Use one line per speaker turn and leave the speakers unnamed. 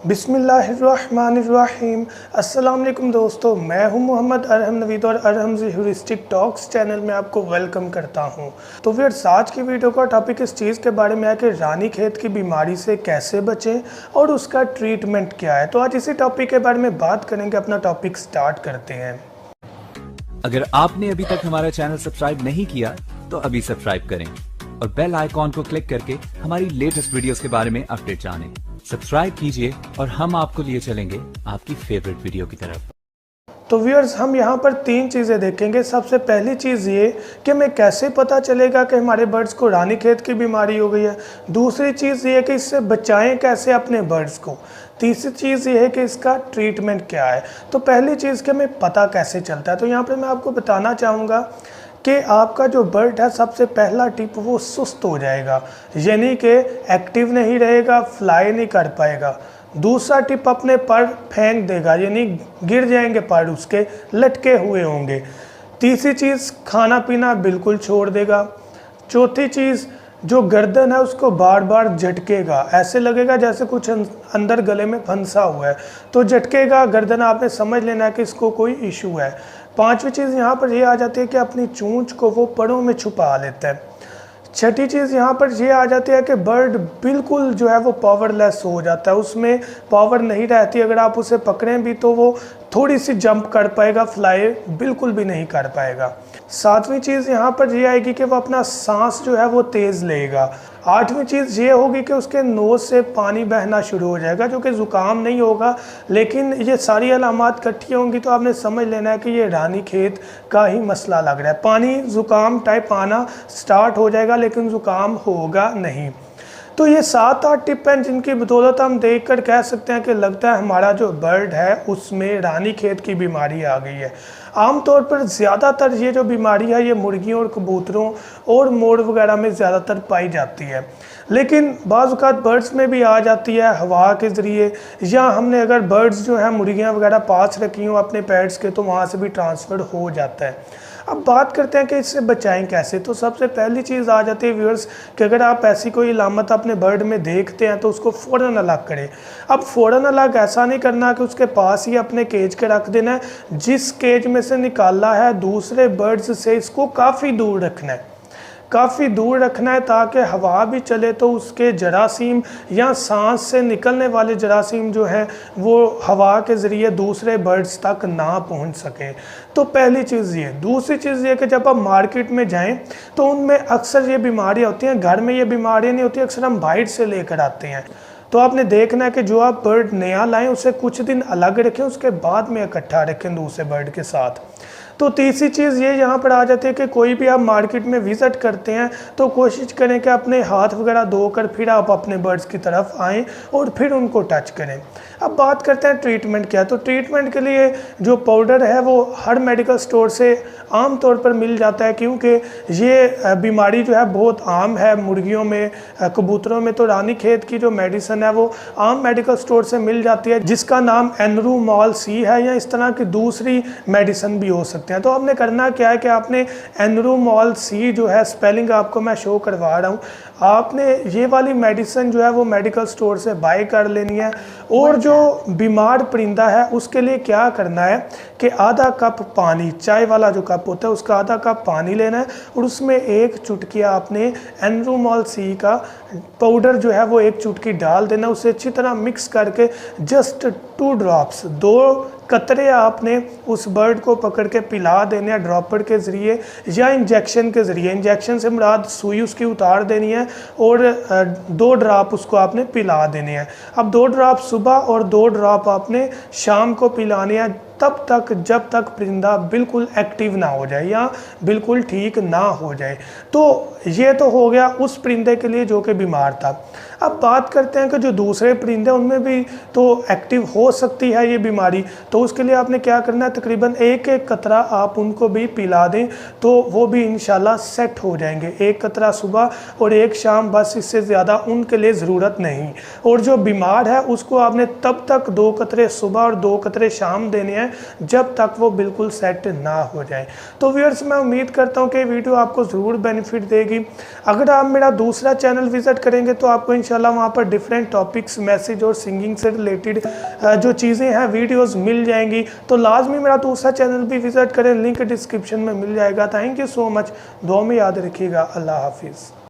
बिस्मिल्लाहिर्रहमानिर्रहीम। अस्सलाम वालेकुम दोस्तों, मैं हूं मोहम्मद अरहम नवीद और अरहम ह्यूरिस्टिक टॉक्स चैनल में आपको वेलकम करता हूं। तो व्यूअर्स, आज की वीडियो का टॉपिक इस चीज़ के बारे में है कि रानीखेत की बीमारी से कैसे बचें और उसका ट्रीटमेंट क्या है। तो आज इसी टॉपिक के बारे में बात करेंगे। अपना टॉपिक स्टार्ट करते हैं।
अगर आपने अभी तक हमारा चैनल सब्सक्राइब नहीं किया तो अभी सब्सक्राइब करें और बेल आइकॉन को क्लिक करके हमारी लेटेस्ट वीडियोस के बारे में अपडेट जानें। सब्सक्राइब कीजिए और हम आपको लिए चलेंगे आपकी फेवरेट वीडियो की तरफ।
तो व्यूअर्स, हम यहाँ पर 3 चीज़ें देखेंगे। सबसे पहली चीज़ ये कि हमें कैसे पता चलेगा कि हमारे बर्ड्स को रानीखेत की बीमारी हो गई है। दूसरी चीज़ ये है कि इससे बचाएं कैसे अपने बर्ड्स को। तीसरी चीज़ ये है कि इसका ट्रीटमेंट क्या है। तो पहली चीज़ कि हमें पता कैसे चलता है, तो यहाँ पर मैं आपको बताना चाहूँगा कि आपका जो बर्ड है, सबसे पहला टिप वो सुस्त हो जाएगा, यानी कि एक्टिव नहीं रहेगा, फ्लाई नहीं कर पाएगा। दूसरा टिप, अपने पर फेंक देगा, यानी गिर जाएंगे पर, उसके लटके हुए होंगे। तीसरी चीज़, खाना पीना बिल्कुल छोड़ देगा। चौथी चीज़, जो गर्दन है उसको बार बार झटकेगा, ऐसे लगेगा जैसे कुछ अंदर गले में फंसा हुआ है, तो झटकेगा गर्दन, आपने समझ लेना है कि इसको कोई इशू है। पांचवी चीज़ यहाँ पर ये आ जाती है कि अपनी चोंच को वो परों में छुपा लेता है। छठी चीज़ यहाँ पर ये आ जाती है कि बर्ड बिल्कुल जो है वो पावरलेस हो जाता है, उसमें पावर नहीं रहती। अगर आप उसे पकड़ें भी तो वो थोड़ी सी जंप कर पाएगा, फ्लाई बिल्कुल भी नहीं कर पाएगा। सातवीं चीज़ यहाँ पर ये आएगी कि वो अपना सांस जो है वो तेज़ लेगा। आठवीं चीज़ ये होगी कि उसके नोज़ से पानी बहना शुरू हो जाएगा, जो कि ज़ुकाम नहीं होगा, लेकिन ये सारी अलामात इकट्ठी होंगी तो आपने समझ लेना है कि ये रानीखेत का ही मसला लग रहा है। पानी ज़ुकाम टाइप आना स्टार्ट हो जाएगा, लेकिन ज़ुकाम होगा नहीं। तो ये 7-8 टिप हैं जिनकी बदौलत हम देखकर कह सकते हैं कि लगता है हमारा जो बर्ड है उसमें रानीखेत की बीमारी आ गई है। आमतौर पर ज़्यादातर ये जो बीमारी है ये मुर्गियों और कबूतरों और मोर वगैरह में ज़्यादातर पाई जाती है, लेकिन बाज़ औक़ात बर्ड्स में भी आ जाती है हवा के ज़रिए, या हमने अगर बर्ड्स जो है मुर्गियाँ वगैरह पास रखी हों अपने पेट्स के, तो वहाँ से भी ट्रांसफ़र हो जाता है। अब बात करते हैं कि इससे बचाएं कैसे। तो सबसे पहली चीज़ आ जाती है व्यूअर्स कि अगर आप ऐसी कोई इलामत अपने बर्ड में देखते हैं तो उसको फ़ौरन अलग करें। अब फ़ौरन अलग ऐसा नहीं करना कि उसके पास ही अपने केज के रख देना है। जिस केज में से निकाला है दूसरे बर्ड्स से इसको काफ़ी दूर रखना है, काफ़ी दूर रखना है, ताकि हवा भी चले तो उसके जरासीम या सांस से निकलने वाले जरासीम जो हैं वो हवा के ज़रिए दूसरे बर्ड्स तक ना पहुंच सके। तो पहली चीज़ ये। दूसरी चीज़ ये कि जब आप मार्केट में जाएं तो उनमें अक्सर ये बीमारियां होती हैं, घर में ये बीमारियां नहीं होती, अक्सर हम बाहर से लेकर आते हैं। तो आपने देखना है कि जो आप बर्ड नया लाएं उसे कुछ दिन अलग रखें, उसके बाद में इकट्ठा रखें दूसरे बर्ड के साथ। तो तीसरी चीज़ ये यहाँ पर आ जाती है कि कोई भी आप मार्केट में विज़िट करते हैं तो कोशिश करें कि अपने हाथ वगैरह धोकर फिर आप अपने बर्ड्स की तरफ आएँ और फिर उनको टच करें। अब बात करते हैं ट्रीटमेंट क्या है। तो ट्रीटमेंट के लिए जो पाउडर है वो हर मेडिकल स्टोर से आम तौर पर मिल जाता है, क्योंकि ये बीमारी जो है बहुत आम है मुर्गियों में, कबूतरों में। तो रानीखेत की जो मेडिसिन है वो आम मेडिकल स्टोर से मिल जाती है, जिसका नाम एनरूमॉल सी है, या इस तरह की दूसरी मेडिसिन भी हो सकती है। तो आपने करना क्या है कि आपने एनरूमॉल सी जो है, स्पेलिंग आपको मैं शो करवा रहा हूँ, आपने ये वाली मेडिसिन जो है वो मेडिकल स्टोर से बाय कर लेनी है। और जो बीमार परिंदा है उसके लिए क्या करना है कि आधा कप पानी, चाय वाला जो कप होता है उसका आधा कप पानी लेना है और उसमें एक चुटकी आपने एनरूमॉल सी का पाउडर जो है वो एक चुटकी डाल देना। उसे अच्छी तरह मिक्स करके जस्ट 2 ड्रॉप्स, 2 कतरे आपने उस बर्ड को पकड़ के पिला देने हैं, ड्रॉपर के ज़रिए या इंजेक्शन के ज़रिए। इंजेक्शन से मुराद सुई उसकी उतार देनी है और 2 ड्रॉप उसको आपने पिला देने हैं। अब 2 ड्रॉप सुबह और 2 ड्रॉप आपने शाम को पिलाने हैं, तब तक जब तक परिंदा बिल्कुल एक्टिव ना हो जाए या बिल्कुल ठीक ना हो जाए। तो ये तो हो गया उस परिंदे के लिए जो कि बीमार था। अब बात करते हैं कि जो दूसरे परिंदे उनमें भी तो एक्टिव हो सकती है ये बीमारी, तो उसके लिए आपने क्या करना है, तकरीबन 1-1 कतरा आप उनको भी पिला दें तो वो भी इंशाल्लाह सेट हो जाएंगे। 1 कतरा सुबह और 1 शाम, बस इससे ज़्यादा उनके लिए ज़रूरत नहीं। और जो बीमार है उसको आपने तब तक 2 कतरे सुबह और 2 कतरे शाम देने हैं हैं जब तक वो बिल्कुल सेट ना हो जाए। तो व्यूअर्स, मैं उम्मीद करता हूँ कि वीडियो आपको ज़रूर बेनिफिट देगी। अगर आप मेरा दूसरा चैनल विज़िट करेंगे तो आपको इंशाल्लाह वहाँ पर डिफरेंट टॉपिक्स, मैसेज और सिंगिंग से रिलेटेड जो चीज़ें हैं वीडियोस मिल जाएंगी। तो लाजमी मेरा दूसरा चैनल भी विज़िट करें, लिंक डिस्क्रिप्शन में मिल जाएगा। Thank you so much. दुआ में याद रखिएगा। अल्लाह हाफिज़।